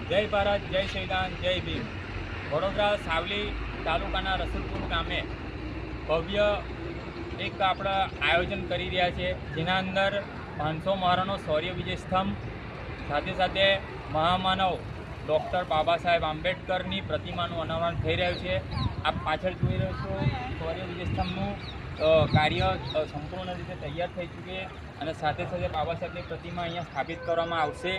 જય ભારત, જય સંવિધાન, જય ભીમ. વડોદરા સાવલી તાલુકાના રસુલપુર ગામે ભવ્ય એક આપણે આયોજન કરી રહ્યા છે, જેના અંદર 500 મહારાનો શૌર્ય વિજય સ્તંભ સાથે સાથે મહામાનવ ડૉક્ટર બાબા સાહેબ આંબેડકરની પ્રતિમાનું અનાવરણ થઈ રહ્યું છે. આપ પાછળ જોઈ રહ્યો છો શૌર્ય વિજય સ્તંભનું કાર્ય સંપૂર્ણ રીતે તૈયાર થઈ ચૂકી અને સાથે સાથે બાબા સાહેબની પ્રતિમા અહીંયા સ્થાપિત કરવામાં આવશે.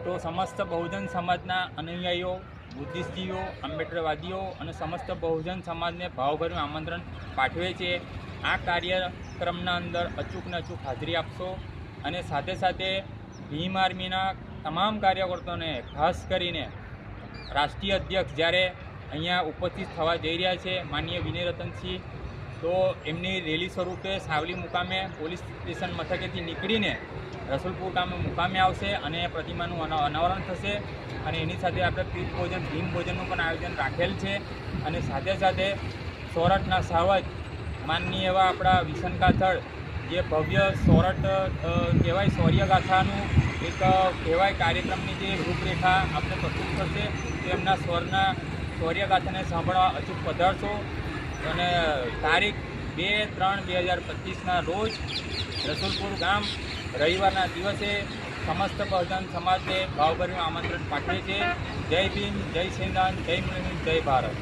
તો સમસ્ત બહુજન સમાજના અનુયાયીઓ, બુદ્ધિસ્ટીઓ, આંબેડકરવાદીઓ અને સમસ્ત બહુજન સમાજને ભાવભર્યું આમંત્રણ પાઠવે છે. આ કાર્યક્રમના અંદર અચૂકને અચૂક હાજરી આપશો અને સાથે સાથે ભીમ આર્મીના તમામ કાર્યકર્તાઓને ખાસ કરીને રાષ્ટ્રીય અધ્યક્ષ જ્યારે અહીંયા ઉપસ્થિત થવા જઈ રહ્યા છે માનનીય વિનય રતનસિંહ, તો એમની રેલી સ્વરૂપે સાવલી મુકામે પોલીસ સ્ટેશન મથકેથી નીકળીને રસુલપુર ગામે મુકામે આવશે અને પ્રતિમાનું અનાવરણ થશે. અને એની સાથે આપણે પીઠ ભોજન, ભીમ ભોજનનું પણ આયોજન રાખેલ છે. અને સાથે સાથે સોરઠના સાવજ માનનીય એવા આપણા વિશન કાથડ, જે ભવ્ય સોરઠ કહેવાય શૌર્યગાથાનું એક કહેવાય કાર્યક્રમની જે રૂપરેખા આપણે પ્રસ્તુત કરશે, તો એમના શૌર્યગાથાને સાંભળવા અચૂક પધારશો. અને તારીખ 2/3/2025ના રોજ રસુલપુર ગામ રવિવારના દિવસે સમસ્ત બહુજન સમાજને ભાવભર્યું આમંત્રણ પાઠવે છે. જય ભીમ, જય સંવિધાન, જય મુસ્લિમ, જય ભારત.